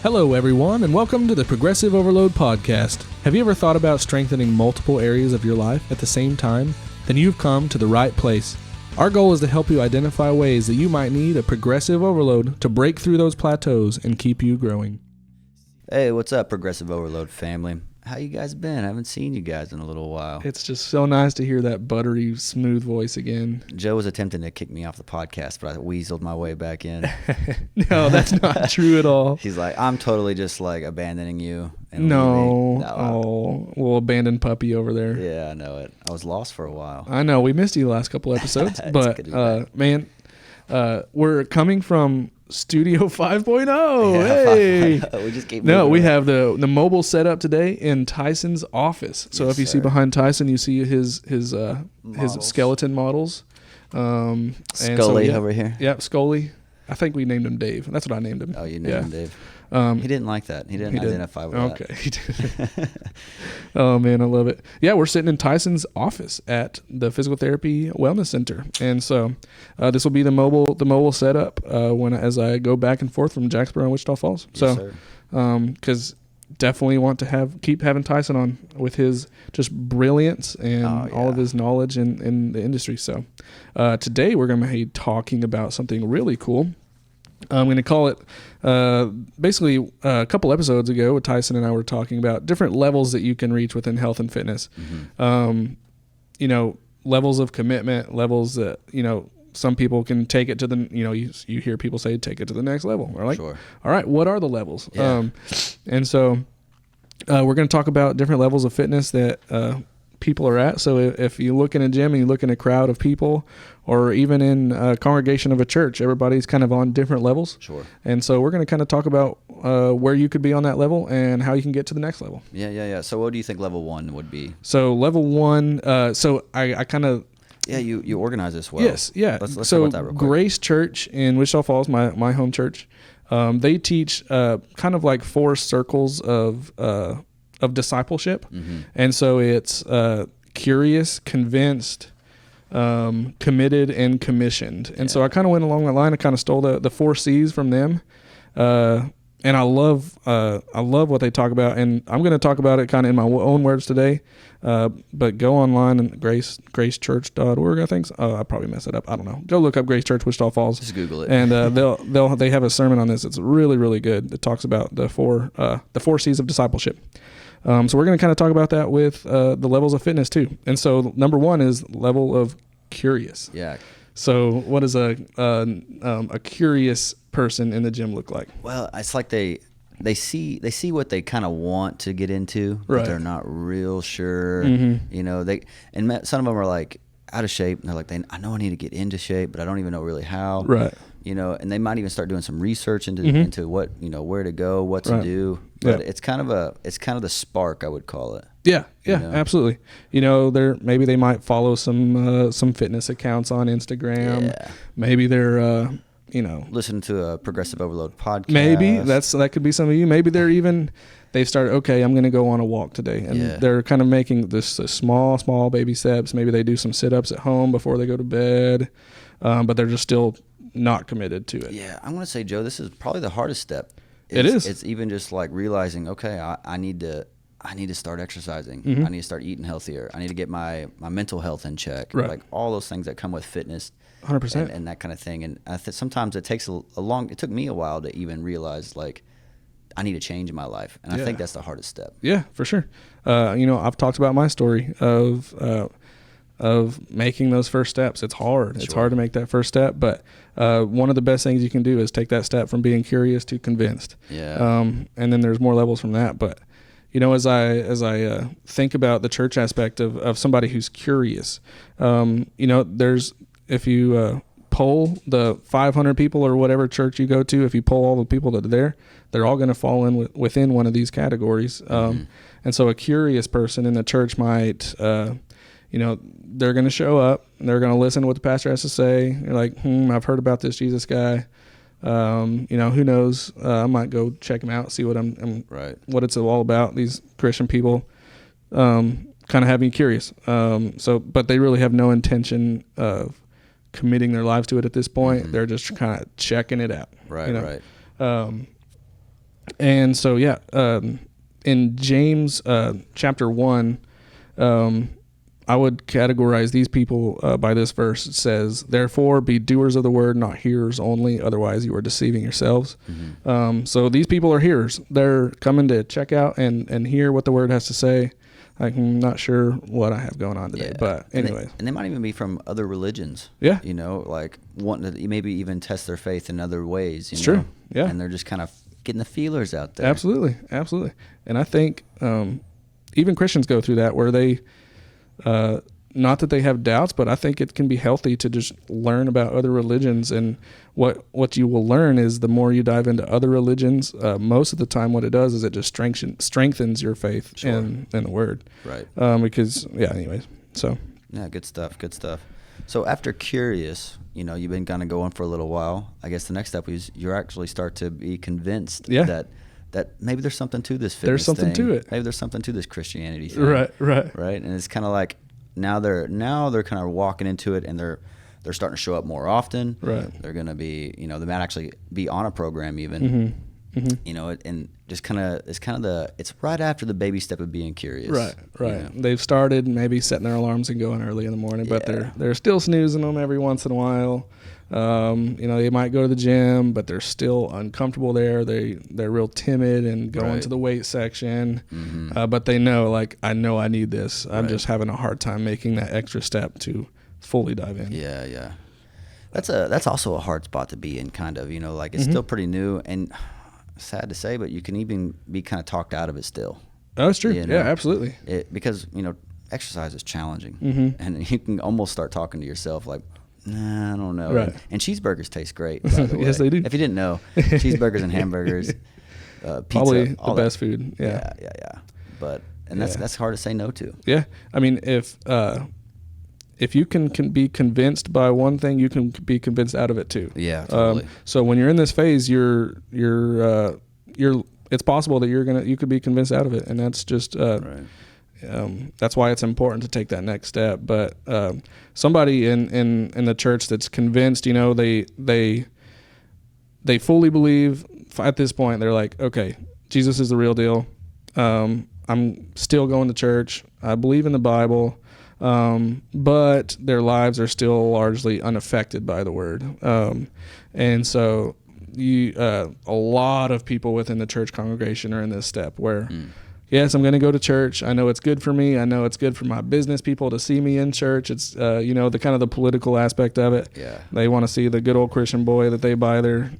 Hello, everyone, and welcome to the Progressive Overload podcast. Have you ever thought about strengthening multiple areas of your life at the same time? Then you've come to the right place. Our goal is to help you identify ways that you might need a progressive overload to break through those plateaus and keep you growing. Hey, what's up, Progressive Overload family? How you guys been? I haven't seen you guys in a little while. It's just so nice to hear that buttery, smooth voice again. Joe was attempting to kick me off the podcast, but I weaseled my way back in. No, that's not true at all. He's like, I'm totally just like abandoning you. And Little abandoned puppy over there. Yeah, I know it. I was lost for a while. I know. We missed you the last couple episodes, but we're coming from Studio 5.0. Yeah, Hey, 5.0. We just keep we have the mobile setup today in Tyson's office. So if you see behind Tyson, you see his skeleton models. Scully over here. Yep, Scully. I think we named him Dave. That's what I named him. Oh, you named him Dave. He didn't like that. He didn't identify with that. Okay, he did. Oh, man, I love it. Yeah, we're sitting in Tyson's office at the Physical Therapy Wellness Center. And so this will be the mobile setup as I go back and forth from Jacksboro and Wichita Falls. Yes, so, because definitely want to keep having Tyson on with his just brilliance and all of his knowledge in the industry. So today we're going to be talking about something really cool. I'm going to call it, basically a couple episodes ago, Tyson and I were talking about different levels that you can reach within health and fitness. Mm-hmm. Levels of commitment, levels that, some people can take it to the, you hear people say, take it to the next level. We're like, sure. All right, what are the levels? Yeah. And so we're going to talk about different levels of fitness that people are at. So if you look in a gym and you look in a crowd of people, or even in a congregation of a church, everybody's kind of on different levels. Sure. And so we're going to kind of talk about where you could be on that level and how you can get to the next level. Yeah. So what do you think level 1 would be? So level 1, so I kind of... Yeah, you organize this well. Yes, yeah. Let's so talk about that real quick. Grace Church in Wichita Falls, my home church, they teach kind of like 4 circles of discipleship. Mm-hmm. And so it's curious, convinced, committed, and commissioned. And so I kind of went along that line. I kind of stole the 4 C's from them. And I love what they talk about. And I'm going to talk about it kind of in my own words today. But go online and gracechurch.org, I think. I probably messed it up. I don't know. Go look up Grace Church, Wichita Falls. Just Google it. And they have a sermon on this. It's really, really good. It talks about the 4 C's of discipleship. So we're going to kind of talk about that with the levels of fitness too. And so number 1 is level of curious. Yeah. So what does a curious person in the gym look like? Well, it's like they see what they kind of want to get into, but right. They're not real sure. Mm-hmm. Some of them are like out of shape, and they're like, I know I need to get into shape, but I don't even know really how. Right. And they might even start doing some research into mm-hmm. into what where to go, what to do. But it's kind of the spark, I would call it. Yeah, absolutely. Maybe they might follow some fitness accounts on Instagram. Yeah. Maybe they're listen to a Progressive Overload podcast. Maybe that could be some of you. Maybe they've started, okay, I'm going to go on a walk today. And they're kind of making this small baby steps. Maybe they do some sit-ups at home before they go to bed, but they're just still not committed to it. Yeah, I'm going to say, Joe, this is probably the hardest step. It is. It's even just like realizing, okay, I need to start exercising. Mm-hmm. I need to start eating healthier. I need to get my mental health in check. Right. Like all those things that come with fitness. 100%. And that kind of thing. And sometimes it takes it took me a while to even realize, like, I need a change in my life. And I think that's the hardest step. Yeah, for sure. I've talked about my story of making those first steps. It's hard. It's hard to make that first step, but one of the best things you can do is take that step from being curious to convinced. Yeah. And then there's more levels from that. But as I think about the church aspect of somebody who's curious, if you poll the 500 people or whatever church you go to, if you poll all the people that are there, they're all going to fall in within one of these categories. And so a curious person in the church might, they're going to show up and they're going to listen to what the pastor has to say. You're like, I've heard about this Jesus guy. Who knows? I might go check him out, see what what it's all about, these Christian people. And kind of have me curious. But they really have no intention of committing their lives to it at this point. They're just kind of checking it out. Right, right. And so, in James chapter 1, I would categorize these people by this verse. It says, "Therefore be doers of the word, not hearers only, otherwise you are deceiving yourselves." So these people are hearers. They're coming to check out and hear what the word has to say. I'm not sure what I have going on today, but anyway. And they might even be from other religions. Yeah. Like wanting to maybe even test their faith in other ways. It's true. Yeah. And they're just kind of getting the feelers out there. Absolutely. Absolutely. And I think even Christians go through that where they, not that they have doubts, but I think it can be healthy to just learn about other religions. And what you will learn is the more you dive into other religions, most of the time what it does is it just strengthens your faith in the word. Right. Because, anyways. So. Yeah, good stuff. So after curious, you've been kind of going for a little while. I guess the next step is you actually start to be convinced that maybe there's something to this fitness There's something thing. to it. Maybe there's something to this Christianity thing. Right. And it's kind of like now they're kind of walking into it, and they're starting to show up more often. Right. They're going to be, they might actually be on a program even. And just it's right after the baby step of being curious. Right. They've started maybe setting their alarms and going early in the morning, but they're still snoozing them every once in a while. They might go to the gym, but they're still uncomfortable there. They're real timid and going to the weight section. But they know, like, I know I need this. I'm just having a hard time making that extra step to fully dive in. Yeah. That's also a hard spot to be in, kind of, like it's still pretty new, and sad to say, but you can even be kind of talked out of it still. Oh, it's true. Yeah, absolutely. Because, exercise is challenging, and you can almost start talking to yourself like, nah, I don't know. Right. And cheeseburgers taste great, by the way. Yes, they do. If you didn't know, cheeseburgers and hamburgers, pizza, probably the best food. Yeah. But that's hard to say no to. Yeah. I mean, if you can be convinced by one thing, you can be convinced out of it too. Yeah, totally. So when you're in this phase, you're it's possible that you could be convinced out of it, and that's just that's why it's important to take that next step. But somebody in the church that's convinced, they fully believe at this point. They're like, okay, Jesus is the real deal. I'm still going to church. I believe in the Bible. But their lives are still largely unaffected by the word. And so a lot of people within the church congregation are in this step where, yes, I'm going to go to church. I know it's good for me. I know it's good for my business people to see me in church. It's, the kind of the political aspect of it. Yeah. They want to see the good old Christian boy that they buy their,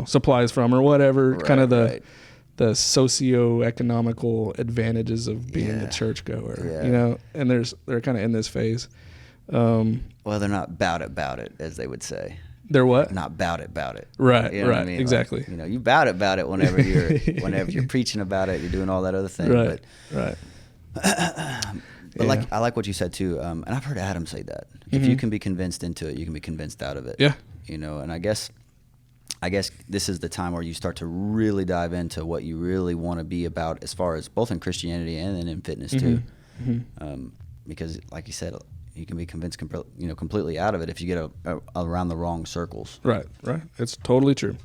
supplies from or whatever, kind of the socio-economical advantages of being a churchgoer, and they're kind of in this phase. Well, they're not about it, as they would say. They're what? Not about it. Right, you know what I mean? Exactly. Like, you about it whenever you're preaching about it, you're doing all that other thing. Right. But I like what you said too, and I've heard Adam say that. If you can be convinced into it, you can be convinced out of it. Yeah. And I guess this is the time where you start to really dive into what you really want to be about, as far as both in Christianity and then in fitness too. Because, like you said, you can be convinced, completely out of it if you get around the wrong circles. Right. It's totally true.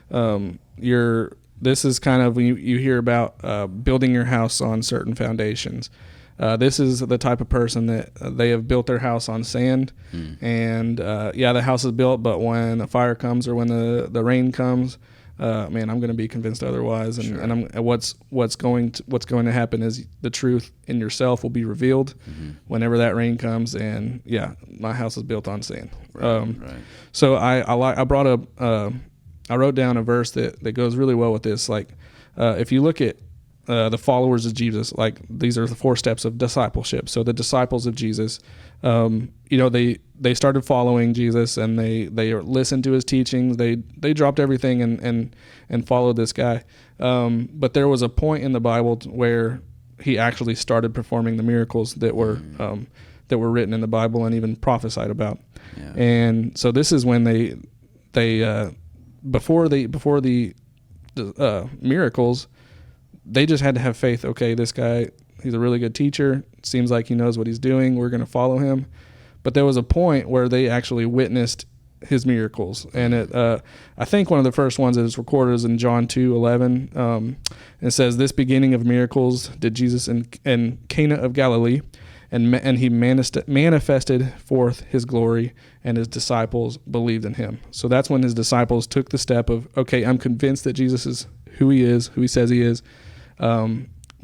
This is kind of when you hear about building your house on certain foundations. This is the type of person that they have built their house on sand, and the house is built, but when a fire comes or when the rain comes, I'm going to be convinced otherwise, and what's going to happen is the truth in yourself will be revealed whenever that rain comes, and my house is built on sand. Right. So I wrote down a verse that goes really well with this. Like, if you look at the followers of Jesus, like, these are the 4 steps of discipleship. So the disciples of Jesus, they started following Jesus, and they listened to his teachings. They dropped everything and followed this guy. But there was a point in the Bible where he actually started performing the miracles that were written in the Bible and even prophesied about. Yeah. And so this is when they before the miracles, they just had to have faith. Okay, this guy, He's a really good teacher. Seems like he knows what he's doing. We're going to follow him. But there was a point where they actually witnessed his miracles. And I think one of the first ones that is recorded is in John 2:11. It says, "This beginning of miracles did Jesus in Cana of Galilee, and he manifested forth his glory, and his disciples believed in him." So that's when his disciples took the step of, okay, I'm convinced that Jesus is who he is, who he says he is.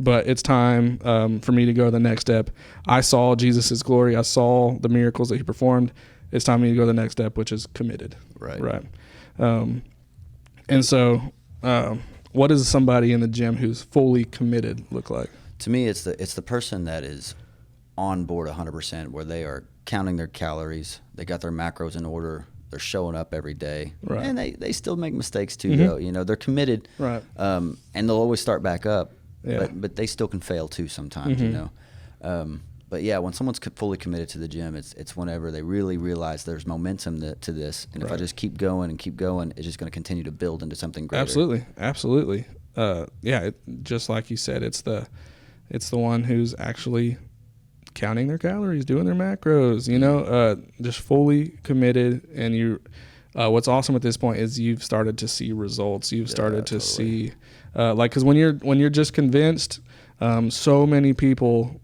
But it's time for me to go to the next step. I saw Jesus' glory. I saw the miracles that he performed. It's time for me to go to the next step, which is committed. Right. And so what does somebody in the gym who's fully committed look like? To me, it's the person that is on board 100%, where they are counting their calories. They got their macros in order. They're showing up every day. Right. And they still make mistakes too, though. You know, they're committed. Right. And they'll always start back up. Yeah. But they still can fail too sometimes, you know. But yeah, when someone's fully committed to the gym, it's whenever they really realize there's momentum to this, and if I just keep going, it's just going to continue to build into something greater. Absolutely. Just like you said, it's the one who's actually counting their calories, doing their macros, you know, just fully committed. And you, what's awesome at this point is you've started to see results. You've started to see, because when you're just convinced, so many people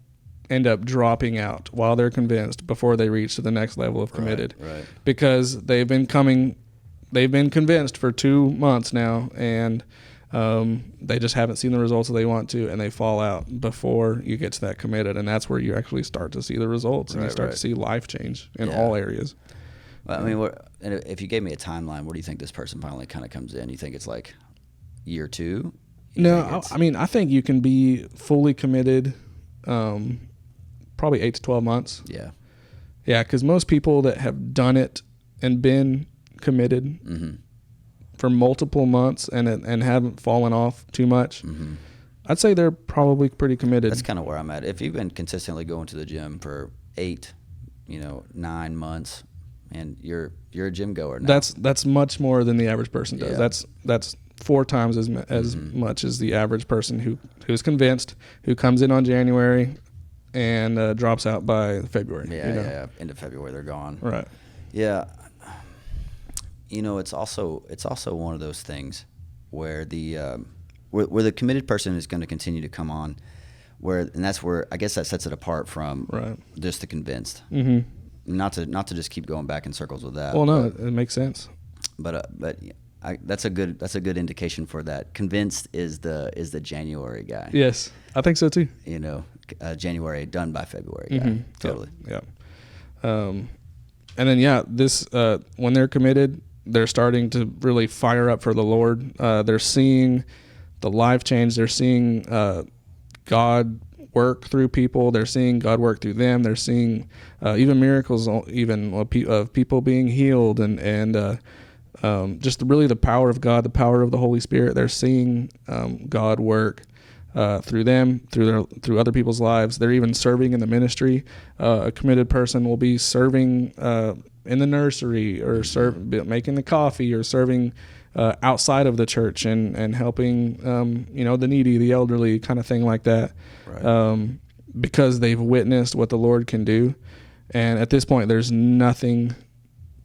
end up dropping out while they're convinced before they reach to the next level of committed, right. Because they've been convinced for 2 months now, and they just haven't seen the results that they want to, and they fall out before you get to that committed. And that's where you actually start to see the results, and you start to see life change in all areas. Well, I mean, if you gave me a timeline, where do you think this person finally kind of comes in? You think it's like year 2? No, I think you can be fully committed probably 8 to 12 months. Yeah, because most people that have done it and been committed for multiple months and haven't fallen off too much, I'd say they're probably pretty committed. That's kind of where I'm at. If you've been consistently going to the gym for 8, 9 months, and you're a gym goer now. That's much more than the average person does. Yeah. That's 4 times as much as the average person who's convinced, who comes in on January and drops out by February. Yeah. End of February, they're gone. Right. Yeah. It's also one of those things where where the committed person is going to continue to come on, and that's where I guess that sets it apart from just the convinced. Not to just keep going back in circles with that. Well, no, it makes sense. But that's a good indication for that. Convinced is the January guy. Yes, I think so too. January done by February guy. Totally. Yeah. And then this when they're committed, they're starting to really fire up for the Lord. They're seeing the life change. They're seeing God work through people. They're seeing God work through them. They're seeing even miracles, even of people being healed, and just really the power of God, the power of the Holy Spirit. They're seeing God work through them, through other people's lives. They're even serving in the ministry. A committed person will be serving in the nursery, or making the coffee, or serving outside of the church and helping the needy, the elderly, kind of thing like that. Right. Because they've witnessed what the Lord can do, and at this point, there's nothing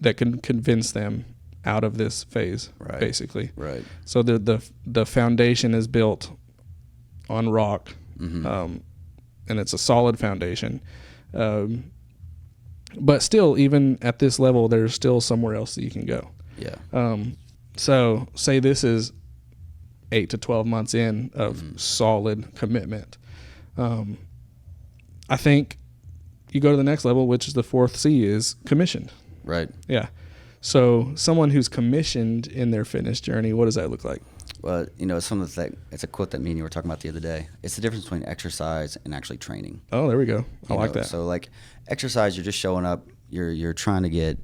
that can convince them out of this phase. Right. Basically. Right. So the foundation is built on rock, and it's a solid foundation. But still, even at this level, there's still somewhere else that you can go. Yeah. So say this is 8 to 12 months in of solid commitment. I think you go to the next level, which is the 4th C, is commissioned. Right. Yeah. So someone who's commissioned in their fitness journey, what does that look like? Well, it's a quote that me and you were talking about the other day. It's the difference between exercise and actually training. Oh, there we go. I like that. So like exercise, you're just showing up. You're trying to get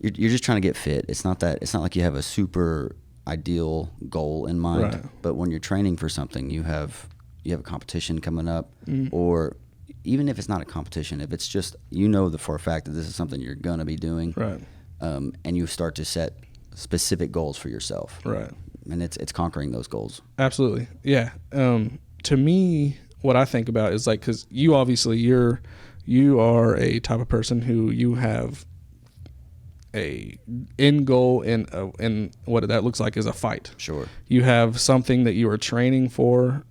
you're just trying to get fit. It's not like you have a super ideal goal in mind. Right. But when you're training for something, you have a competition coming up, or even if it's not a competition, if it's just for a fact that this is something you're gonna be doing, right? And you start to set specific goals for yourself, right? And it's conquering those goals. Absolutely, yeah. To me, what I think about is like, because you obviously you are a type of person who you have a end goal in what that looks like is a fight. Sure. You have something that you are training for,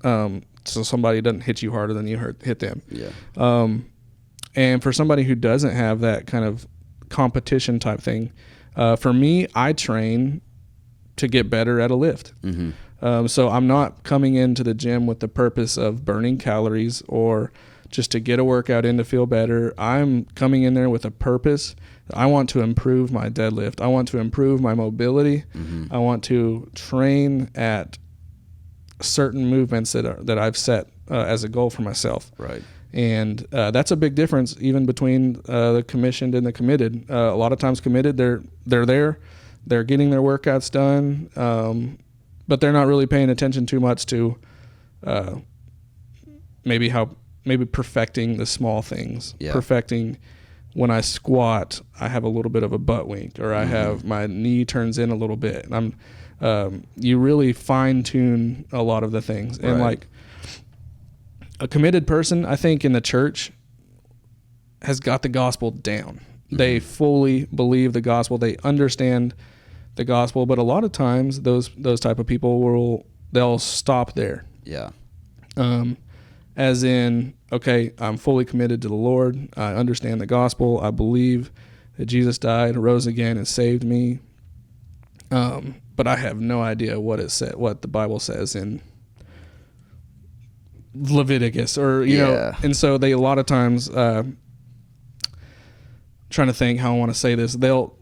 so somebody doesn't hit you harder than you hit them. Yeah. And for somebody who doesn't have that kind of competition type thing, for me, I train to get better at a lift. Mm-hmm. So I'm not coming into the gym with the purpose of burning calories or just to get a workout in to feel better. I'm coming in there with a purpose. I want to improve my deadlift. I want to improve my mobility. Mm-hmm. I want to train at certain movements that I've set as a goal for myself. Right. And that's a big difference even between the commissioned and the committed. A lot of times committed, they're there, they're getting their workouts done, but they're not really paying attention too much to maybe perfecting the small things. Yeah. Perfecting when I squat, I have a little bit of a butt wink, or I have my knee turns in a little bit. And you really fine tune a lot of the things. Right. And like a committed person, I think in the church has got the gospel down. Mm-hmm. They fully believe the gospel. They understand the gospel, but a lot of times those type of people they'll stop there. Yeah. As in, okay, I'm fully committed to the Lord. I understand the gospel. I believe that Jesus died, rose again, and saved me. But I have no idea what the Bible says in Leviticus, or you know. And so they a lot of times trying to think how I want to say this. They'll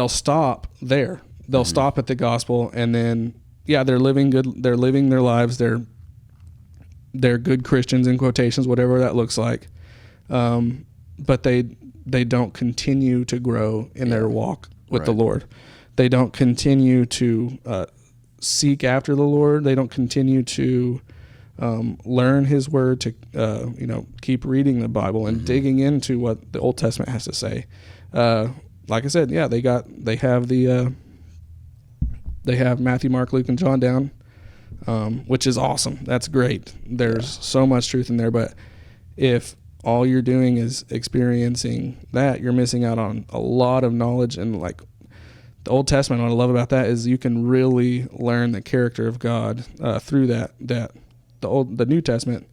stop there. They'll stop at the gospel, and then they're living good. They're living their lives. They're good Christians in quotations, whatever that looks like. But they don't continue to grow in their walk with the Lord. They don't continue to seek after the Lord. They don't continue to learn His Word, to keep reading the Bible and digging into what the Old Testament has to say. Like I said, they have Matthew, Mark, Luke, and John down. Which is awesome. That's great. There's so much truth in there, but if all you're doing is experiencing that, you're missing out on a lot of knowledge. And like the Old Testament, what I love about that is you can really learn the character of God through that. The New Testament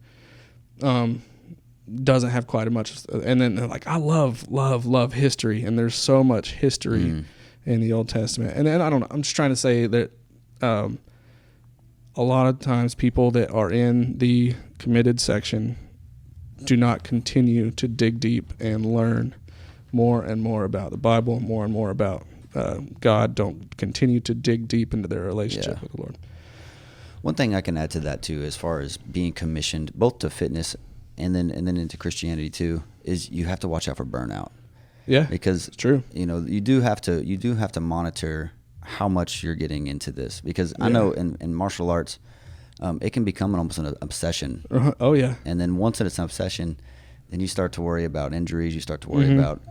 doesn't have quite as much. And then they're like, I love history, and there's so much history in the Old Testament. And then I don't know. I'm just trying to say that. A lot of times people that are in the committed section do not continue to dig deep and learn more and more about the Bible, more and more about God. Don't continue to dig deep into their relationship with the Lord. One thing I can add to that too, as far as being commissioned both to fitness and then into Christianity too, is you have to watch out for burnout. Yeah, because it's true. You do have to monitor how much you're getting into this, because I know in martial arts, it can become almost an obsession. Oh yeah. And then once it's an obsession, then you start to worry about injuries. You start to worry about,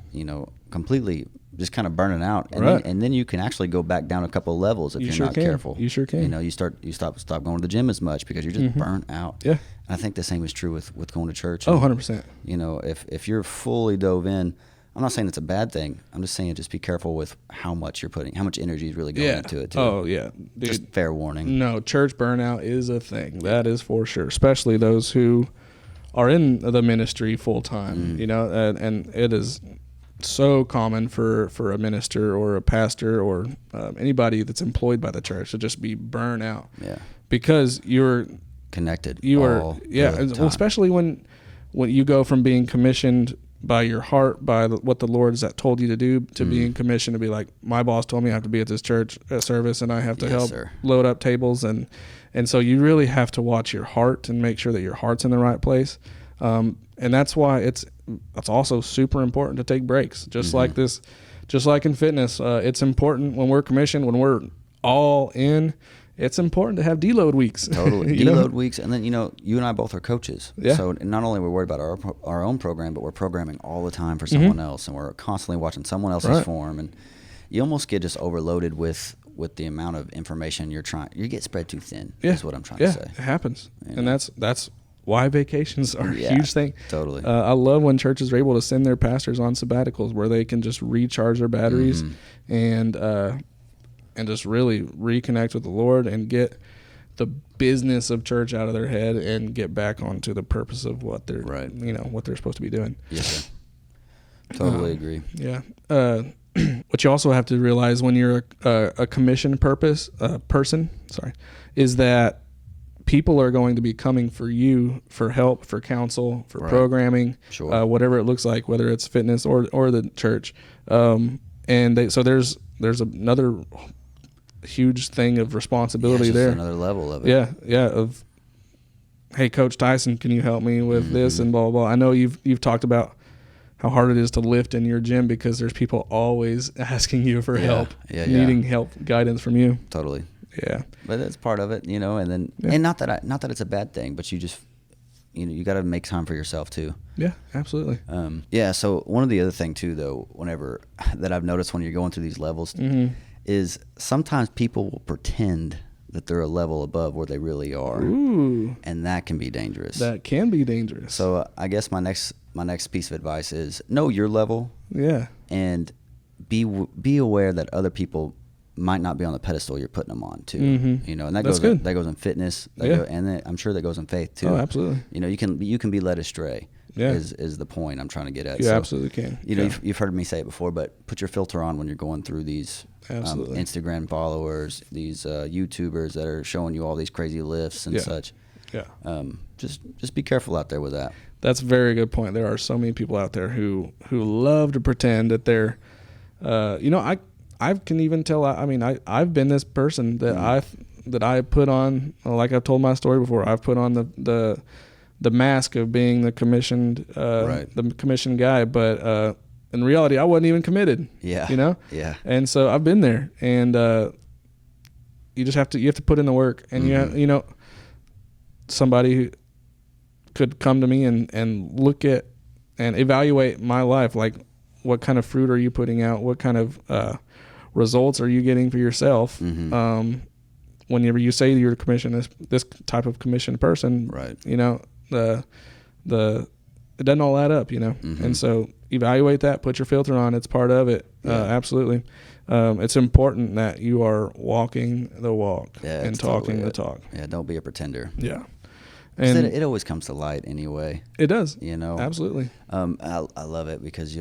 completely just kind of burning out. And then you can actually go back down a couple of levels if you're not careful. You sure can. You stop going to the gym as much because you're just burnt out. Yeah. And I think the same is true with going to church. Oh, 100%. If you're fully dove in, I'm not saying it's a bad thing. I'm just saying just be careful with how much energy is really going into it too. Oh yeah. Dude, just fair warning. No, church burnout is a thing. That is for sure. Especially those who are in the ministry full time, and it is so common for a minister or a pastor or anybody that's employed by the church to just be burnt out. Yeah. Because you're connected. Especially when you go from being commissioned by your heart, by what the Lord has told you to do, to being commissioned to be like, my boss told me I have to be at this church service and I have to help load up tables. And so you really have to watch your heart and make sure that your heart's in the right place. And that's why it's also super important to take breaks, just like this, just like in fitness. It's important when we're commissioned, when we're all in, it's important to have deload weeks. Totally. Deload weeks. And then, you and I both are coaches. Yeah. So not only are we worried about our own program, but we're programming all the time for someone else. And we're constantly watching someone else's form. And you almost get just overloaded with with the amount of information you get spread too thin. Yeah. Is what I'm trying to say. It happens, and that's why vacations are a huge thing. Totally. I love when churches are able to send their pastors on sabbaticals where they can just recharge their batteries and just really reconnect with the Lord and get the business of church out of their head and get back onto the purpose of what they're what they're supposed to be doing. Yes, sir. Totally agree. Yeah. What you also have to realize when you're a commissioned person, is that people are going to be coming for you for help, for counsel, for programming, whatever it looks like, whether it's fitness or the church. So there's another huge thing of responsibility there. Another level of it. Yeah. Of, hey, Coach Tyson, can you help me with this and blah, blah, blah. I know you've talked about how hard it is to lift in your gym because there's people always asking you for help, needing help, guidance from you. Totally. Yeah. But that's part of it, and then and not that it's a bad thing, but you just you got to make time for yourself too. Yeah, absolutely. So one of the other thing too, though, whenever that I've noticed when you're going through these levels is sometimes people will pretend that they're a level above where they really are. Ooh. And that can be dangerous. That can be dangerous. So I guess my next piece of advice is know your level. Yeah. And be aware that other people might not be on the pedestal you're putting them on too. And that goes in fitness. And then I'm sure that goes in faith too. Oh, absolutely. You can be led astray. Yeah. Is the point I'm trying to get at. You absolutely can. You've heard me say it before, but put your filter on when you're going through these Instagram followers, these YouTubers that are showing you all these crazy lifts and such. Yeah. Just be careful out there with that. That's a very good point. There are so many people out there who love to pretend that they're, I can even tell. I've been this person that I put on, like I've told my story before. I've put on the mask of being the commissioned guy, but in reality, I wasn't even committed. Yeah. Yeah. And so I've been there, and you have to put in the work, and somebody who could come to me and look at and evaluate my life, like what kind of fruit are you putting out, what kind of results are you getting for yourself. Whenever you say you're commissioned, this type of commissioned person, right? It doesn't all add up, and so evaluate that, put your filter on. It's part of it. Absolutely. It's important that you are walking the walk and talking the talk. Yeah. Don't be a pretender. Yeah. And it always comes to light anyway. It does. Absolutely. I love it because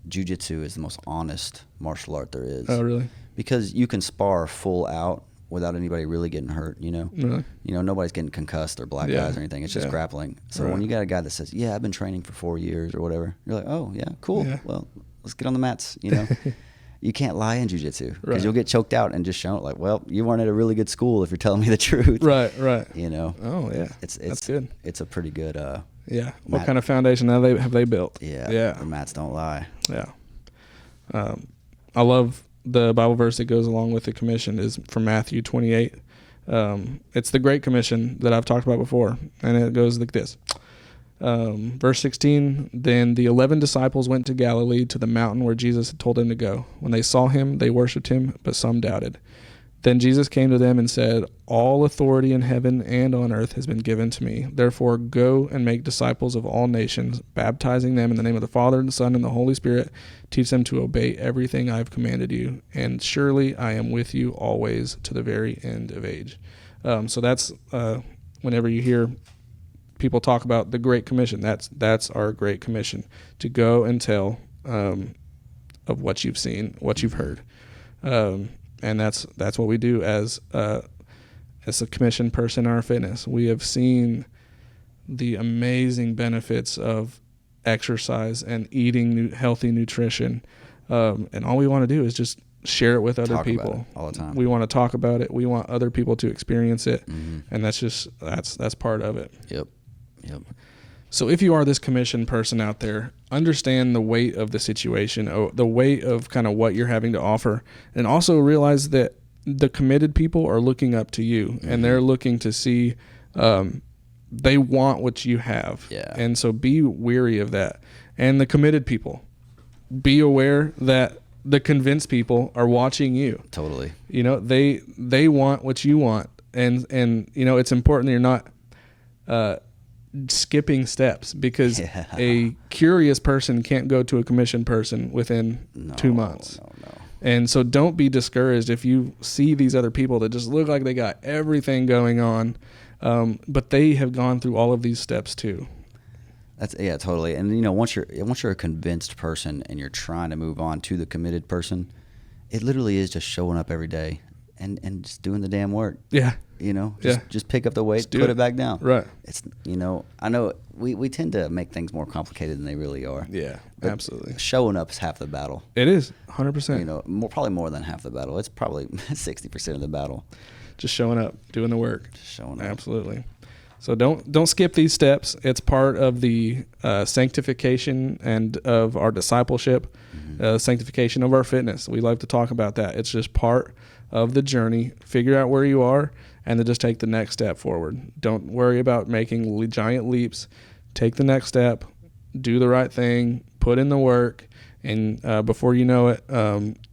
jiu-jitsu is the most honest martial art there is. Oh, really? Because you can spar full out without anybody really getting hurt, Really? Nobody's getting concussed or black eyes or anything. It's just grappling. So when you got a guy that says, yeah, I've been training for 4 years or whatever, you're like, oh, yeah, cool. Yeah. Well, let's get on the mats, You can't lie in jiu-jitsu because you'll get choked out and just shown like, well, you weren't at a really good school if you're telling me the truth. Right. Oh, yeah. That's good. It's a pretty good What kind of foundation have they built? Yeah. The mats don't lie. Yeah. I love the Bible verse that goes along with the commission is from Matthew 28. It's the Great Commission that I've talked about before, and it goes like this. Verse 16, then the 11 disciples went to Galilee to the mountain where Jesus had told them to go. When they saw him, they worshipped him, but some doubted. Then Jesus came to them and said, all authority in heaven and on earth has been given to me. Therefore, go and make disciples of all nations, baptizing them in the name of the Father and the Son and the Holy Spirit. Teach them to obey everything I have commanded you. And surely I am with you always to the very end of age. So that's whenever you hear people talk about the Great Commission, that's our Great Commission, to go and tell of what you've seen, what you've heard. And that's what we do as a commissioned person in our fitness. We have seen the amazing benefits of exercise and eating healthy nutrition, and all we want to do is just share it with other people all the time. We want to talk about it. We want other people to experience it, and that's part of it. Yep. So if you are this commissioned person out there, understand the weight of the situation, the weight of kind of what you're having to offer, and also realize that the committed people are looking up to you, and they're looking to see, they want what you have. Yeah. And so be weary of that. And the committed people, be aware that the convinced people are watching you. Totally. You know, they want what you want. And you know, it's important that you're not skipping steps, because a curious person can't go to a commissioned person within 2 months. No. And so don't be discouraged if you see these other people that just look like they got everything going on, but they have gone through all of these steps too. Totally. And you know, once you're a convinced person and you're trying to move on to the committed person, it literally is just showing up every day and just doing the damn work. Yeah. You know, Yeah. just pick up the weight, put it back down. Right. It's, you know, I know we tend to make things more complicated than they really are. Yeah, But absolutely. showing up is half the battle. It is 100%. You know, probably more than half the battle. It's probably 60% of the battle. Just showing up, doing the work. Just showing up. Absolutely. So don't skip these steps. It's part of the sanctification and of our discipleship, sanctification of our fitness. We love to talk about that. It's just part of the journey. Figure out where you are, and then just take the next step forward. Don't worry about making giant leaps. Take the next step, do the right thing, put in the work, and before you know it,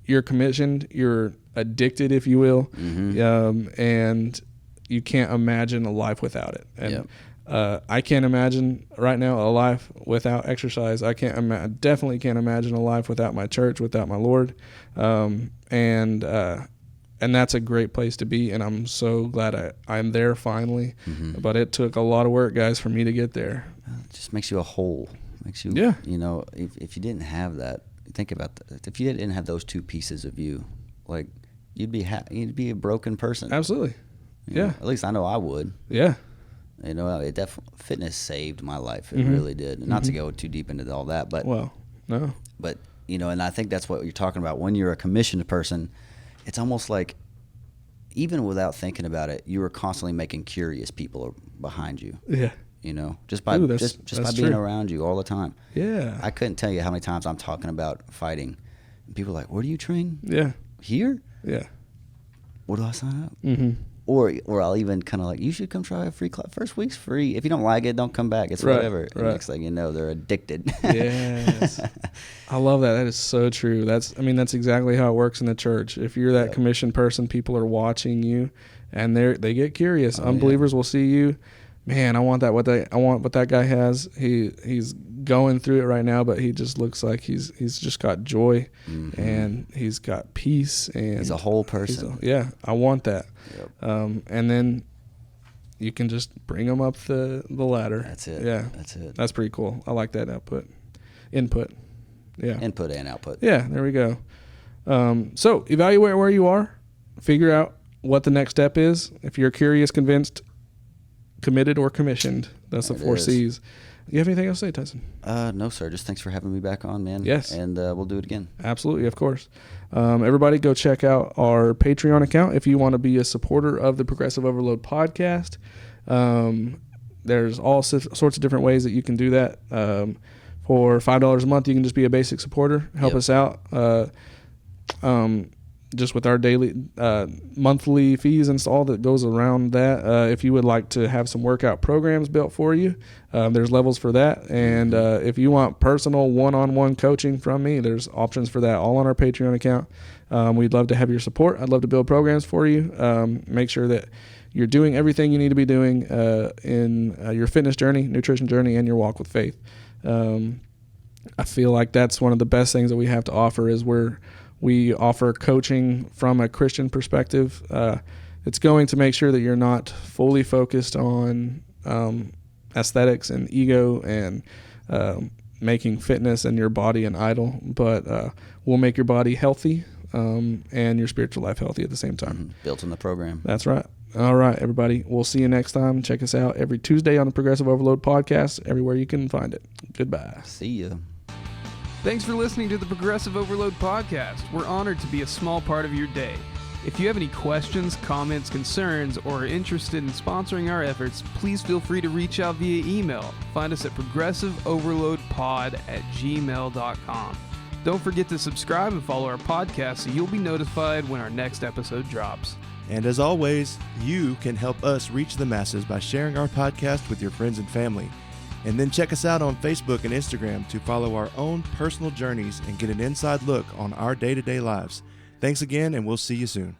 you're commissioned, you're addicted, if you will, and you can't imagine a life without it. And I can't imagine right now a life without exercise. I definitely can't imagine a life without my church, without my Lord, and that's a great place to be, and I'm so glad I'm there finally. But it took a lot of work, guys, for me to get there. It just makes you a whole. Makes you, you know, if you didn't have that, think about that. If you didn't have those two pieces of you, like, you'd be a broken person. Absolutely. You know, at least I know I would. Yeah. You know, fitness saved my life. It really did. Not to go too deep into all that, but no. But you know, and I think that's what you're talking about. When you're a commissioned person, it's almost like, even without thinking about it, you were constantly making curious people behind you. Yeah. You know, just by being around you all the time. Yeah. I couldn't tell you how many times I'm talking about fighting, and people are like, "Where do you train?" Yeah. Here? Yeah. Where do I sign up? Or I'll even kind of like, you should come try a free class. First week's free. If you don't like it, don't come back. It's whatever. And next thing you know, they're addicted. Yes. I love that. That is so true. That's exactly how it works in the church. If you're that commissioned person, people are watching you, and they get curious. Unbelievers will see you. Man, I want what that guy has. He's going through it right now, but he just looks like he's just got joy, and he's got peace, and he's a whole person. I want that. Yep. And then you can just bring them up the ladder. That's it. Yeah, that's it. That's pretty cool. I like that input. Yeah, input and output. Yeah, there we go. So evaluate where you are, figure out what the next step is. If you're curious, convinced, committed, or commissioned, that's the 4 C's. You have anything else to say, Tyson? No, sir. Just thanks for having me back on, man. Yes. And we'll do it again. Absolutely, of course. Everybody go check out our Patreon account if you want to be a supporter of the Progressive Overload podcast. There's all sorts of different ways that you can do that. For $5 a month, you can just be a basic supporter. Help us out. Just with our daily monthly fees and all that goes around that. If you would like to have some workout programs built for you, there's levels for that. And if you want personal one-on-one coaching from me, there's options for that all on our Patreon account. We'd love to have your support. I'd love to build programs for you. Make sure that you're doing everything you need to be doing in your fitness journey, nutrition journey, and your walk with faith. I feel like that's one of the best things that we have to offer is we offer coaching from a Christian perspective. It's going to make sure that you're not fully focused on aesthetics and ego and making fitness and your body an idol, but we'll make your body healthy and your spiritual life healthy at the same time. Built in the program. That's right. All right, everybody. We'll see you next time. Check us out every Tuesday on the Progressive Overload podcast, everywhere you can find it. Goodbye. See ya. Thanks for listening to the Progressive Overload podcast. We're honored to be a small part of your day. If you have any questions, comments, concerns, or are interested in sponsoring our efforts, please feel free to reach out via email. Find us at progressiveoverloadpod@gmail.com. Don't forget to subscribe and follow our podcast so you'll be notified when our next episode drops. And as always, you can help us reach the masses by sharing our podcast with your friends and family. And then check us out on Facebook and Instagram to follow our own personal journeys and get an inside look on our day-to-day lives. Thanks again, and we'll see you soon.